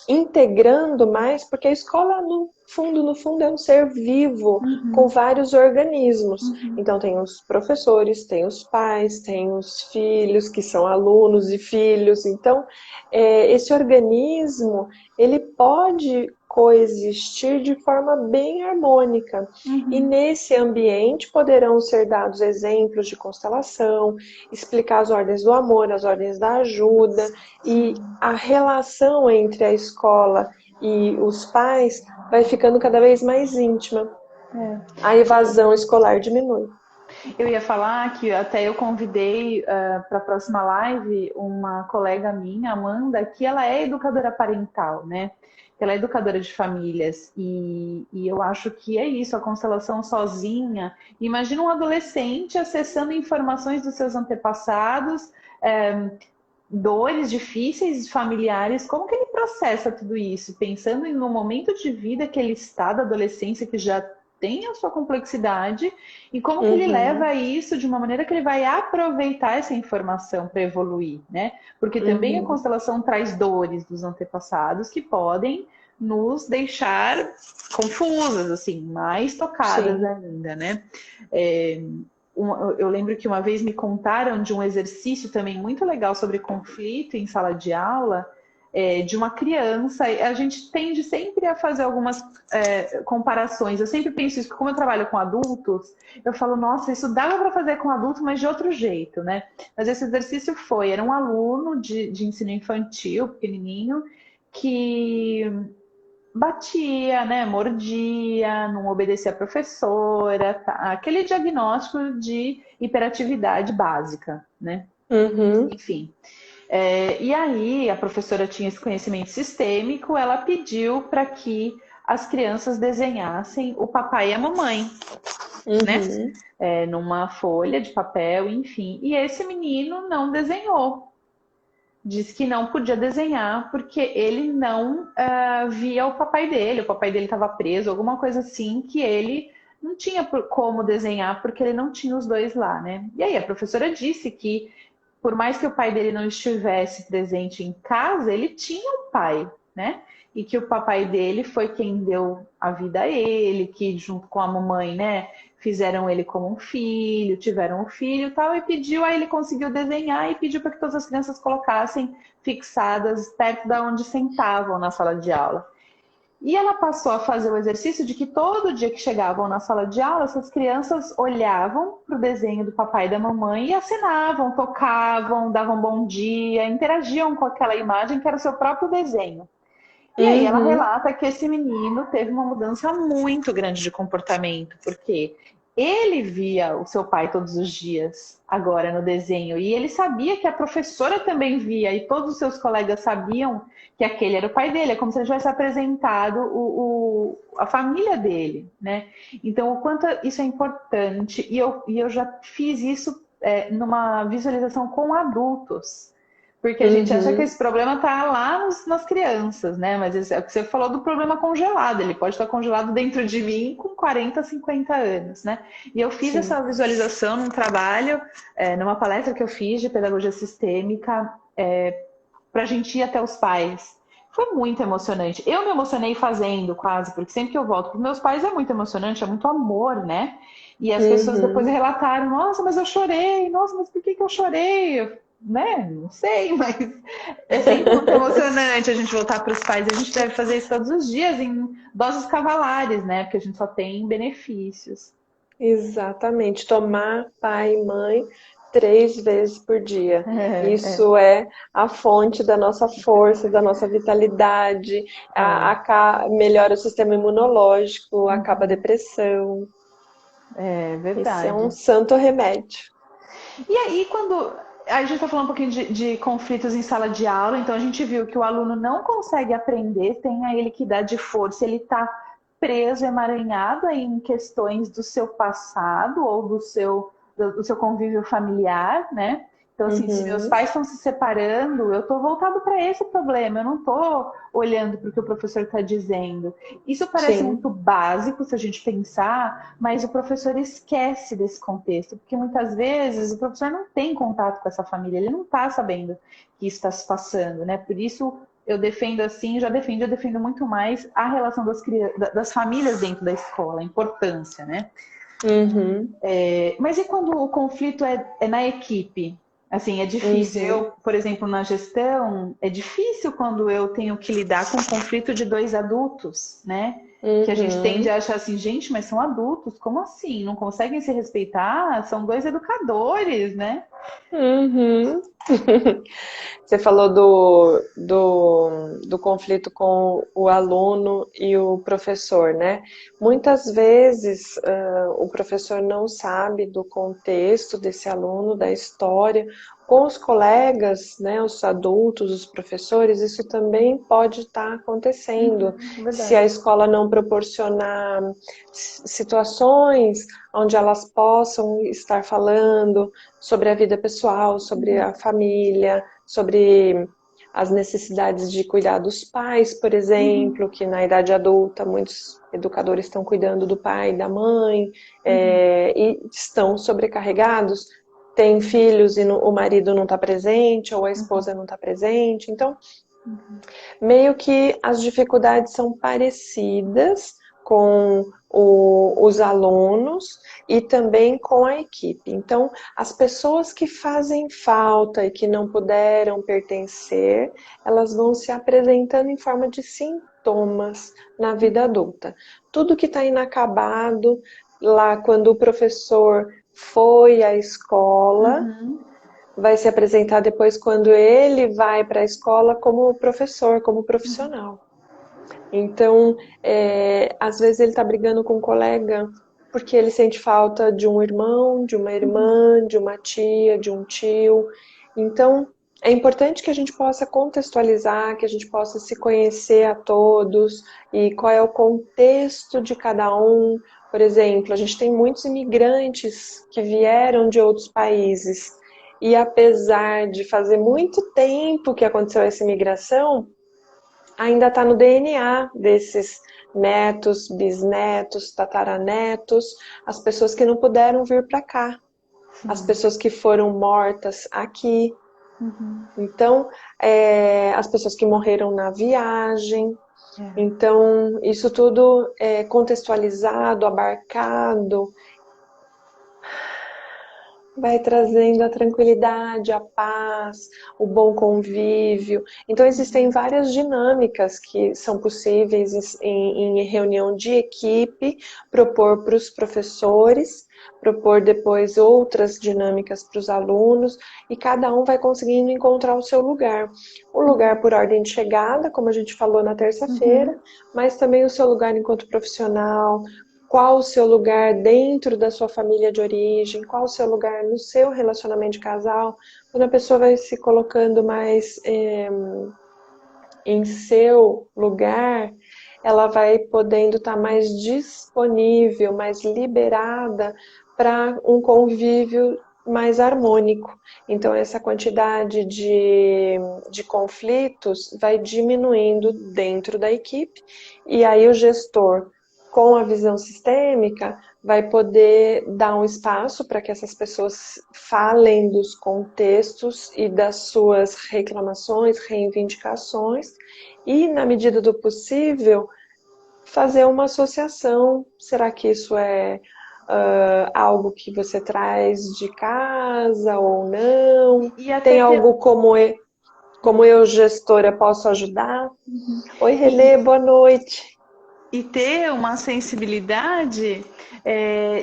integrando mais, porque a escola, no fundo, é um ser vivo, com vários organismos. Então, tem os professores, tem os pais, tem os filhos, que são alunos e filhos. Então, esse organismo, ele pode coexistir de forma bem harmônica. E nesse ambiente poderão ser dados exemplos de constelação, explicar as ordens do amor, as ordens da ajuda, e a relação entre a escola e os pais vai ficando cada vez mais íntima. A evasão escolar diminui. Eu ia falar que até eu convidei para a próxima live uma colega minha, Amanda, que ela é educadora parental, né? Ela é educadora de famílias e eu acho que é isso, a constelação sozinha. Imagina um adolescente acessando informações dos seus antepassados, dores difíceis familiares, como que ele processa tudo isso? Pensando no momento de vida que ele está, da adolescência, que já tem a sua complexidade, e como que ele leva isso de uma maneira que ele vai aproveitar essa informação para evoluir, né? Porque também a constelação traz dores dos antepassados que podem nos deixar confusas, assim, mais tocadas ainda, né? Eu lembro que uma vez me contaram de um exercício também muito legal sobre conflito em sala de aula, de uma criança. A gente tende sempre a fazer algumas comparações. Eu sempre penso isso, porque como eu trabalho com adultos, eu falo, nossa, isso dava para fazer com adulto, mas de outro jeito, né? Mas esse exercício era um aluno de ensino infantil, pequenininho, que batia, né, mordia, não obedecia a professora, tá? Aquele diagnóstico de hiperatividade básica, né? Enfim. E aí a professora tinha esse conhecimento sistêmico, ela pediu para que as crianças desenhassem o papai e a mamãe, né? Numa folha de papel, enfim. E esse menino não desenhou. Disse que não podia desenhar porque ele não via o papai dele estava preso, alguma coisa assim, que ele não tinha como desenhar porque ele não tinha os dois lá, né? E aí a professora disse que por mais que o pai dele não estivesse presente em casa, ele tinha um pai, né? E que o papai dele foi quem deu a vida a ele, que junto com a mamãe, né, fizeram ele como um filho, tiveram um filho e tal, e pediu, aí ele conseguiu desenhar e pediu para que todas as crianças colocassem fixadas perto da onde sentavam na sala de aula. E ela passou a fazer o exercício de que todo dia que chegavam na sala de aula, essas crianças olhavam para o desenho do papai e da mamãe e assinavam, tocavam, davam bom dia, interagiam com aquela imagem que era o seu próprio desenho. E aí ela relata que esse menino teve uma mudança muito grande de comportamento, porque ele via o seu pai todos os dias, agora no desenho, e ele sabia que a professora também via, e todos os seus colegas sabiam que aquele era o pai dele. É como se ele tivesse apresentado a família dele, né? Então, o quanto isso é importante, e eu já fiz isso numa visualização com adultos. Porque a gente acha que esse problema está lá nas crianças, né? Mas é o que você falou do problema congelado. Ele pode estar congelado dentro de mim com 40, 50 anos, né? E eu fiz essa visualização num trabalho, numa palestra que eu fiz de pedagogia sistêmica, para a gente ir até os pais. Foi muito emocionante. Eu me emocionei fazendo quase, porque sempre que eu volto para os meus pais é muito emocionante, é muito amor, né? E as pessoas depois relataram, nossa, mas eu chorei, nossa, mas por que eu chorei? Né? Não sei, mas é sempre muito emocionante a gente voltar para os pais. A gente deve fazer isso todos os dias em doses cavalares, né? Porque a gente só tem benefícios. Exatamente. Tomar pai e mãe 3 vezes por dia. Isso é a fonte da nossa força, da nossa vitalidade, melhora o sistema imunológico, acaba a depressão. É verdade. Isso é um santo remédio. E aí, quando a gente está falando um pouquinho de conflitos em sala de aula, então a gente viu que o aluno não consegue aprender, tem a ele que dar de força, ele está preso, emaranhado aí em questões do seu passado ou do seu convívio familiar, né? Então, assim, se meus pais estão se separando, eu estou voltado para esse problema, eu não estou olhando para o que o professor está dizendo. Isso parece muito básico se a gente pensar, mas o professor esquece desse contexto, porque muitas vezes o professor não tem contato com essa família, ele não está sabendo que isso está se passando, né? Por isso eu defendo assim, eu defendo muito mais a relação das famílias dentro da escola, a importância, né? Mas e quando o conflito é na equipe? Assim, é difícil. Eu, por exemplo, na gestão, é difícil quando eu tenho que lidar com o conflito de 2 adultos, né? Que a gente tende Uhum. a achar assim, gente, mas são adultos, como assim? Não conseguem se respeitar? São dois educadores, né? Uhum. Você falou do conflito com o aluno e o professor, né? Muitas vezes o professor não sabe do contexto desse aluno, da história. Com os colegas, né, os adultos, os professores, isso também pode estar acontecendo. Se a Verdade. escola não proporcionar situações onde elas possam estar falando sobre a vida pessoal, sobre a família, sobre as necessidades de cuidar dos pais, por exemplo, que na idade adulta muitos educadores estão cuidando do pai e da mãe, e estão sobrecarregados, têm filhos e o marido não está presente, ou a esposa não está presente. Então, meio que as dificuldades são parecidas com os alunos e também com a equipe. Então, as pessoas que fazem falta e que não puderam pertencer, elas vão se apresentando em forma de sintomas na vida adulta. Tudo que está inacabado lá quando o professor foi à escola Uhum. vai se apresentar depois quando ele vai para a escola como professor, como profissional. Então, às vezes ele está brigando com um colega porque ele sente falta de um irmão, de uma irmã, de uma tia, de um tio. Então, é importante que a gente possa contextualizar, que a gente possa se conhecer a todos e qual é o contexto de cada um. Por exemplo, a gente tem muitos imigrantes que vieram de outros países e apesar de fazer muito tempo que aconteceu essa imigração, ainda está no DNA desses netos, bisnetos, tataranetos, as pessoas que não puderam vir para cá, as Sim. pessoas que foram mortas aqui. Então, as pessoas que morreram na viagem. É. Então, isso tudo é contextualizado, abarcado, vai trazendo a tranquilidade, a paz, o bom convívio. Então, existem várias dinâmicas que são possíveis em reunião de equipe, propor para os professores, propor depois outras dinâmicas para os alunos, e cada um vai conseguindo encontrar o seu lugar. O lugar por ordem de chegada, como a gente falou na terça-feira, Uhum. mas também o seu lugar enquanto profissional, qual o seu lugar dentro da sua família de origem, qual o seu lugar no seu relacionamento de casal. Quando a pessoa vai se colocando mais em seu lugar, ela vai podendo estar mais disponível, mais liberada para um convívio mais harmônico. Então, essa quantidade de conflitos vai diminuindo dentro da equipe, e aí o gestor, com a visão sistêmica, vai poder dar um espaço para que essas pessoas falem dos contextos e das suas reclamações, reivindicações, e, na medida do possível, fazer uma associação. Será que isso é algo que você traz de casa ou não? E até Tem ter. algo como eu, gestora, posso ajudar? Oi, E, Renê, boa noite. e ter uma sensibilidade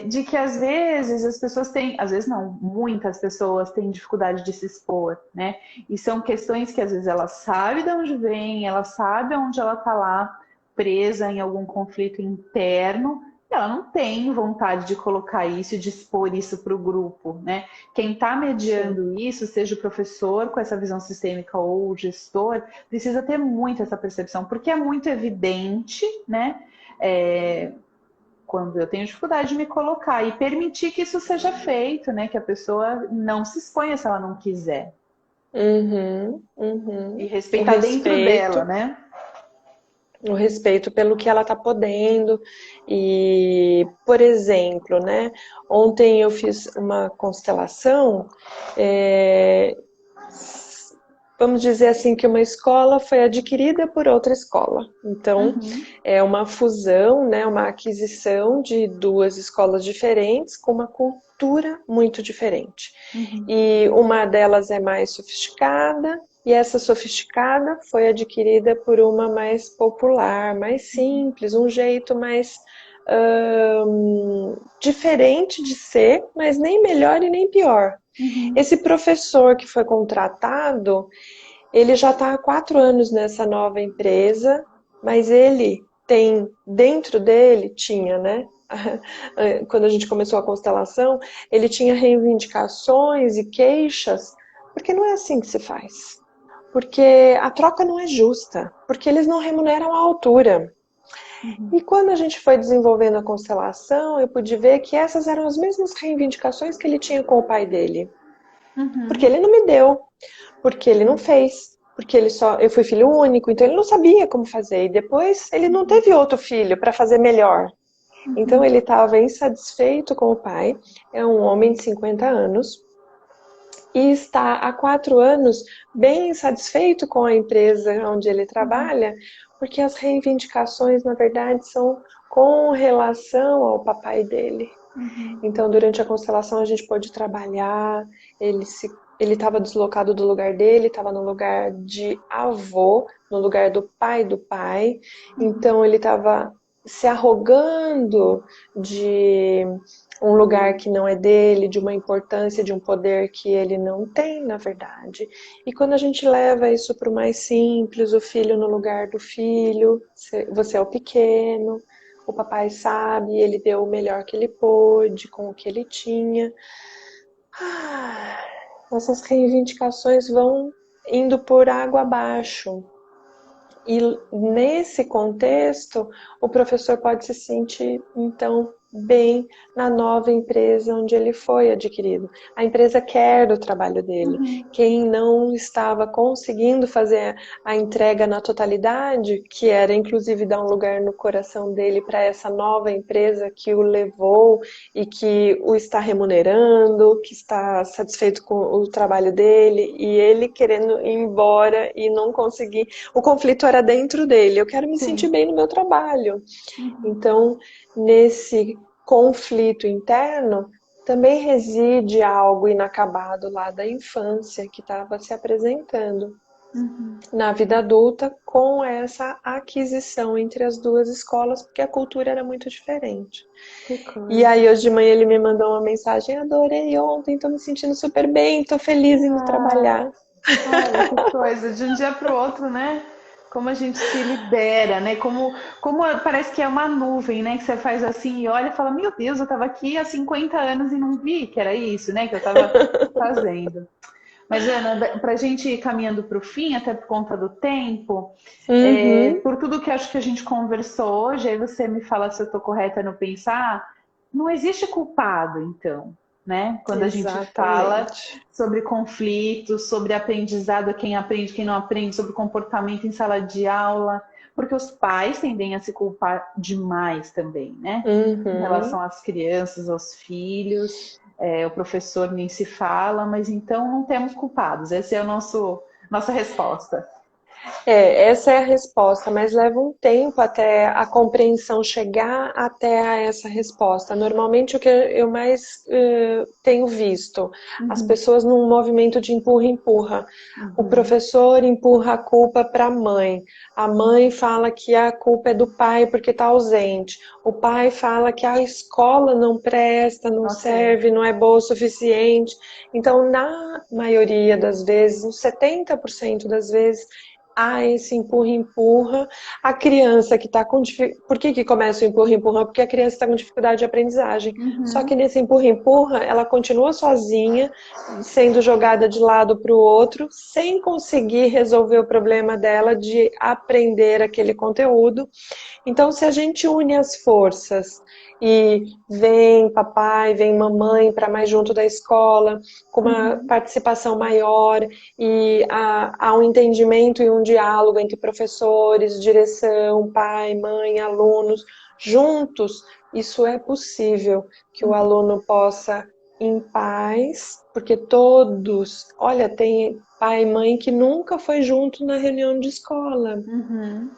de que às vezes as pessoas têm, às vezes não, muitas pessoas têm dificuldade de se expor, né? E são questões que às vezes ela sabe de onde vem, ela sabe onde ela está lá presa em algum conflito interno, e ela não tem vontade de colocar isso e de expor isso para o grupo, né? Quem está Sim. mediando isso, seja o professor com essa visão sistêmica ou o gestor, precisa ter muito essa percepção, porque é muito evidente, né? É, quando eu tenho dificuldade de me colocar e permitir que isso seja feito, né? Que a pessoa não se exponha se ela não quiser. Uhum, E uhum. respeitar dentro dela, né? O respeito pelo que ela está podendo. E, por exemplo, né, ontem eu fiz uma constelação, é, vamos dizer assim, que uma escola foi adquirida por outra escola. Então, é uma fusão, né, uma aquisição de duas escolas diferentes com uma cultura muito diferente. E uma delas é mais sofisticada, e essa sofisticada foi adquirida por uma mais popular, mais simples, um jeito mais diferente de ser, mas nem melhor e nem pior. Esse professor que foi contratado, ele já está há 4 anos nessa nova empresa, mas ele tem, dentro dele, tinha, né? Quando a gente começou a constelação, ele tinha reivindicações e queixas, porque não é assim que se faz. Porque a troca não é justa, porque eles não remuneram à altura. E quando a gente foi desenvolvendo a constelação, eu pude ver que essas eram as mesmas reivindicações que ele tinha com o pai dele. Porque ele não me deu, porque ele não fez, porque eu fui filho único, então ele não sabia como fazer. E depois ele não teve outro filho para fazer melhor. Então ele estava insatisfeito com o pai, é um homem de 50 anos, e está há 4 anos bem insatisfeito com a empresa onde ele trabalha, porque as reivindicações, na verdade, são com relação ao papai dele. Então, durante a constelação, a gente pôde trabalhar, ele estava deslocado do lugar dele, estava no lugar de avô, no lugar do pai. Então, ele estava se arrogando de um lugar que não é dele, de uma importância, de um poder que ele não tem, na verdade. E quando a gente leva isso para o mais simples, o filho no lugar do filho, você é o pequeno, o papai sabe, ele deu o melhor que ele pôde, com o que ele tinha. Essas reivindicações vão indo por água abaixo. E nesse contexto, o professor pode se sentir, então, bem na nova empresa onde ele foi adquirido. A empresa quer o trabalho dele. Quem não estava conseguindo fazer a entrega na totalidade, que era inclusive dar um lugar no coração dele para essa nova empresa que o levou e que o está remunerando, que está satisfeito com o trabalho dele, e ele querendo ir embora e não conseguir. O conflito era dentro dele. Eu quero me sentir bem no meu trabalho. Então, nesse conflito interno, também reside algo inacabado lá da infância que estava se apresentando na vida adulta com essa aquisição entre as duas escolas, porque a cultura era muito diferente. E aí hoje de manhã ele me mandou uma mensagem: adorei ontem, estou me sentindo super bem, estou feliz indo trabalhar. Olha que coisa, de um dia para o outro, né? Como a gente se libera, né? Como parece que é uma nuvem, né? Que você faz assim e olha e fala: meu Deus, eu estava aqui há 50 anos e não vi que era isso, né? Que eu estava fazendo. Mas, Ana, para a gente ir caminhando para o fim, até por conta do tempo, por tudo que acho que a gente conversou hoje, aí você me fala se eu estou correta no pensar, não existe culpado, então, né? Quando a gente fala sobre conflitos, sobre aprendizado, quem aprende, quem não aprende, sobre comportamento em sala de aula, porque os pais tendem a se culpar demais também, né? Em relação às crianças, aos filhos. O professor nem se fala, mas então não temos culpados. Essa é a nossa resposta. Essa é a resposta, mas leva um tempo até a compreensão chegar até a essa resposta. Normalmente o que eu mais tenho visto, as pessoas num movimento de empurra-empurra. O professor empurra a culpa para a mãe fala que a culpa é do pai porque está ausente, o pai fala que a escola não presta, não serve, não é boa o suficiente. Então, na maioria das vezes, uns 70% das vezes, há esse empurra-empurra. A criança que está com dificuldade... Por que começa o empurra-empurra? Porque a criança está com dificuldade de aprendizagem. Só que nesse empurra-empurra, ela continua sozinha, sendo jogada de lado para o outro, sem conseguir resolver o problema dela de aprender aquele conteúdo. Então, se a gente une as forças e vem papai, vem mamãe para mais junto da escola, com uma participação maior, e há um entendimento e um diálogo entre professores, direção, pai, mãe, alunos, juntos, isso é possível, que o aluno possa em paz, porque todos, olha, tem pai e mãe que nunca foi junto na reunião de escola. Uhum.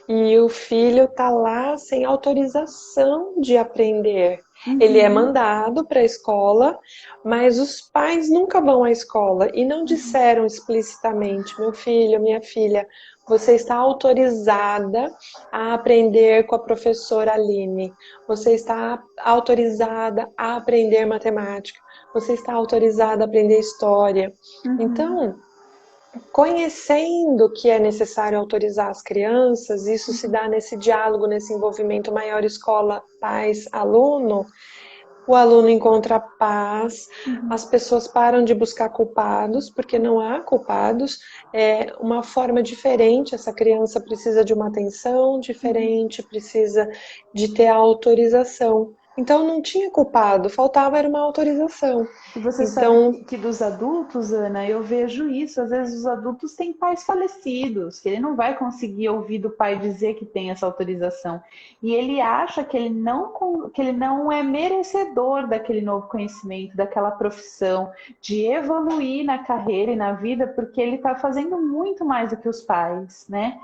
E o filho tá lá sem autorização de aprender. Ele é Uhum. mandado para a escola, mas os pais nunca vão à escola e não disseram explicitamente: meu filho, minha filha, você está autorizada a aprender com a professora Aline. Você está autorizada a aprender matemática. Você está autorizada a aprender história. Uhum. Então, conhecendo que é necessário autorizar as crianças, isso se Uhum. dá nesse diálogo, nesse envolvimento maior escola, pais, aluno, o aluno encontra paz, Uhum. as pessoas param de buscar culpados, porque não há culpados, é uma forma diferente, essa criança precisa de uma atenção diferente, precisa de ter a autorização. Então não tinha culpado, faltava era uma autorização. E você sabe Então, que dos adultos, Ana, eu vejo isso. Às vezes os adultos têm pais falecidos, que ele não vai conseguir ouvir do pai dizer que tem essa autorização. E ele acha que ele não é merecedor daquele novo conhecimento, daquela profissão, de evoluir na carreira e na vida, porque ele está fazendo muito mais do que os pais, né?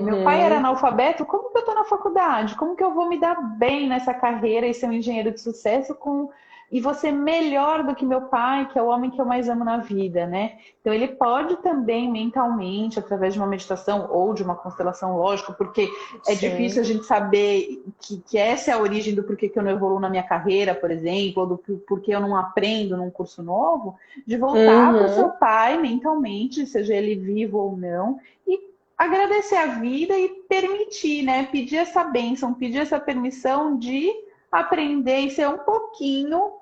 Meu pai era uhum. analfabeto, como que eu estou na faculdade? Como que eu vou me dar bem nessa carreira e ser um engenheiro de sucesso com e você melhor do que meu pai, que é o homem que eu mais amo na vida, né? Então ele pode também mentalmente, através de uma meditação ou de uma constelação lógica, porque é difícil a Sim. gente saber que essa é a origem do porquê que eu não evoluo na minha carreira, por exemplo, ou do porquê eu não aprendo num curso novo, de voltar para o seu Uhum. pai mentalmente, seja ele vivo ou não, e agradecer a vida e permitir, né? Pedir essa bênção, pedir essa permissão de aprender e ser um pouquinho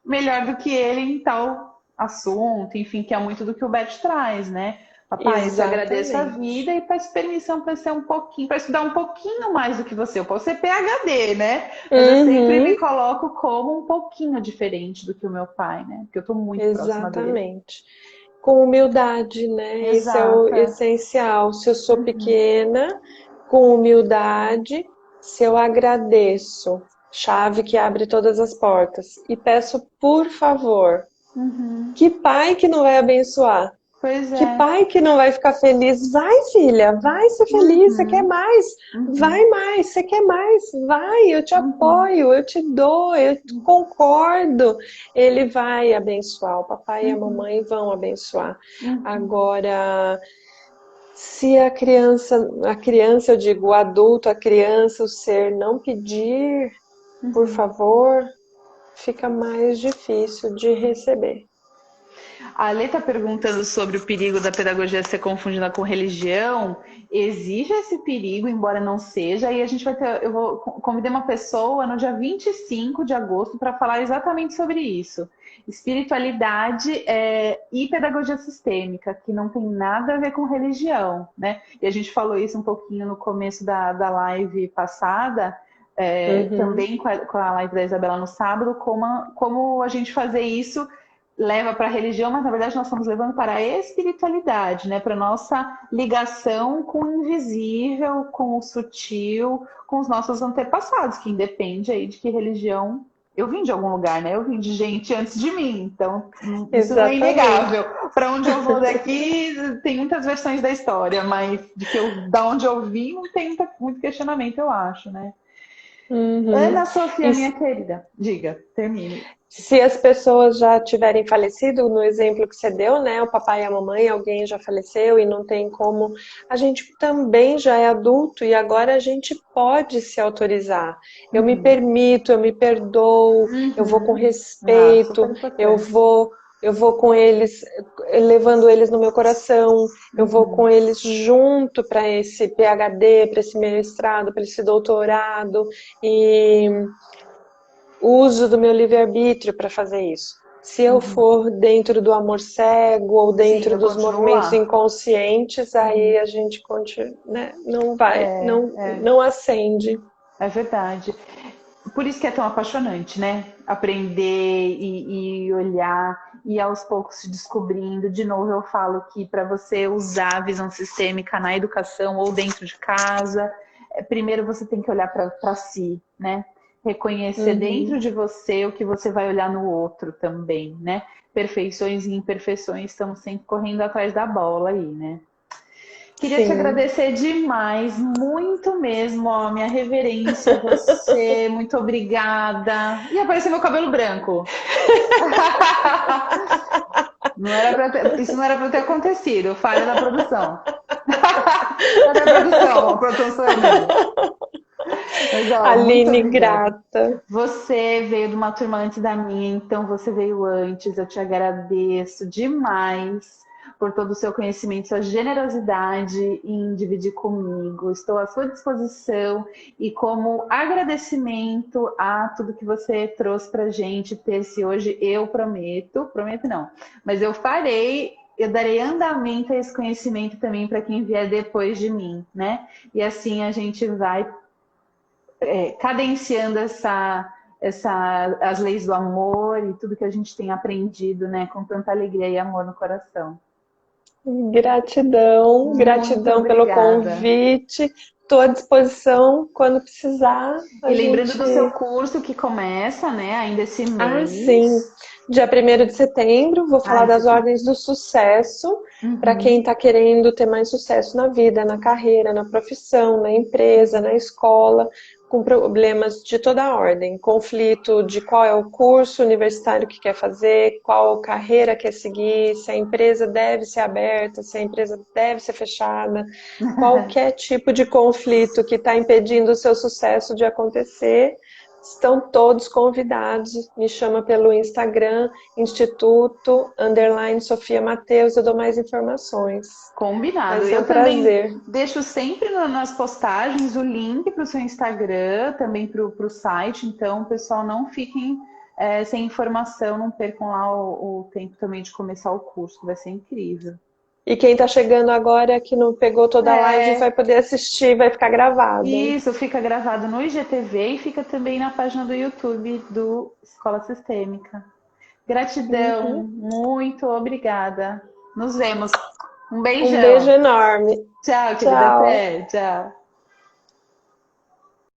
melhor do que ele em tal assunto, enfim, que é muito do que o Bert traz, né? Papai, eu te agradeço a vida Exatamente. e peço permissão para ser um pouquinho, para estudar um pouquinho mais do que você. Eu posso ser PhD, né? Mas eu sempre me Uhum. coloco como um pouquinho diferente do que o meu pai, né? Porque eu estou muito próxima dele. Exatamente. Com humildade, né? Esse é o Exato. essencial. Se eu sou Uhum. pequena, com humildade, se eu agradeço, chave que abre todas as portas, e peço por favor, Uhum. que pai que não vai abençoar? Pois Que é. pai que não vai ficar feliz? Vai, filha, vai ser feliz. Você quer Uhum. mais? Vai Uhum. mais. Você quer mais? Vai, eu te Uhum. apoio, eu te dou, eu concordo. Ele vai abençoar, o papai e a Uhum. mamãe vão abençoar. Uhum. Agora, se a criança, eu digo, o adulto, a criança, o ser não pedir, por Uhum. favor, fica mais difícil de receber. A Lê está perguntando sobre o perigo da pedagogia ser confundida com religião. Existe esse perigo, embora não seja, e a gente vai ter. Eu vou convidar uma pessoa no dia 25 de agosto para falar exatamente sobre isso. Espiritualidade e pedagogia sistêmica, que não tem nada a ver com religião, né? E a gente falou isso um pouquinho no começo da live passada, Uhum. também com a live da Isabela no sábado, como a gente fazer isso leva para a religião, mas na verdade nós estamos levando para a espiritualidade, né? Para nossa ligação com o invisível, com o sutil, com os nossos antepassados, que independe aí de que religião eu vim de algum lugar, né? Eu vim de gente antes de mim, então isso não é Exatamente. inegável. Para onde eu vou daqui tem muitas versões da história, mas da onde eu vim não tem muito questionamento, eu acho, né? Uhum. Ana Sofia, E minha querida, diga, termine. se as pessoas já tiverem falecido, no exemplo que você deu, né? O papai e a mamãe, alguém já faleceu e não tem como. A gente também já é adulto e agora a gente pode se autorizar. Eu me Uhum. permito, eu me perdoo, eu vou com Uhum. Ah, super respeito, eu importante. vou. Eu vou com eles, levando eles no meu coração, eu vou Uhum. com eles junto para esse PhD, para esse mestrado, para esse doutorado, e uso do meu livre-arbítrio para fazer isso. Se eu Uhum. for dentro do amor cego ou Sim, dentro eu dos continuo movimentos lá. inconscientes, aí Uhum. a gente continua, né? Não vai, É, não, é, não acende. é verdade. Por isso que é tão apaixonante, né? Aprender e olhar e aos poucos se descobrindo. De novo, eu falo que para você usar a visão sistêmica na educação ou dentro de casa, primeiro você tem que olhar para si, né? reconhecer dentro de você o que você vai olhar no outro também, né? Perfeições e imperfeições, estamos sempre correndo atrás da bola aí, né? Queria te Sim. agradecer demais, muito mesmo, ó, minha reverência a você, muito obrigada. E apareceu meu cabelo branco. Não era isso não era para ter acontecido, falha da produção. Cadê a produção sou eu mesmo. Mas, ó, muito Aline, obrigada. grata. Você veio de uma turma antes da minha, então você veio antes. Eu te agradeço demais por todo o seu conhecimento, sua generosidade em dividir comigo. Estou à sua disposição e como agradecimento a tudo que você trouxe para gente ter-se hoje, eu prometo não, mas eu farei. Eu darei andamento a esse conhecimento também para quem vier depois de mim, né? E assim a gente vai cadenciando as leis do amor e tudo que a gente tem aprendido, né, com tanta alegria e amor no coração. Gratidão, Muito gratidão pelo obrigada. convite. Estou à disposição quando precisar. E A lembrando gente. do seu curso que começa, né, ainda esse Ah, sim. mês. Dia 1º de setembro, vou falar Ai, das setembro. ordens do sucesso para quem Uhum. está querendo ter mais sucesso na vida, na carreira, na profissão, na empresa, na escola, com problemas de toda a ordem. Conflito de qual é o curso universitário que quer fazer, qual carreira quer seguir, se a empresa deve ser aberta, se a empresa deve ser fechada, qualquer tipo de conflito que está impedindo o seu sucesso de acontecer. Estão todos convidados. Me chama pelo Instagram, Instituto_Sofia Mateus, eu dou mais informações. Vai Combinado. ser um Eu também prazer. deixo sempre nas postagens o link para o seu Instagram, também para o site, então, pessoal, não fiquem sem informação, não percam lá o tempo também de começar o curso, que vai ser incrível. E quem está chegando agora, que não pegou toda a live, vai É, poder assistir, vai ficar gravado. isso fica gravado no IGTV e fica também na página do YouTube do Escola Sistêmica. Gratidão, Uhum. muito obrigada. Nos vemos. Um Um beijo beijão. enorme. Tchau, querida. Tchau. Até. Tchau.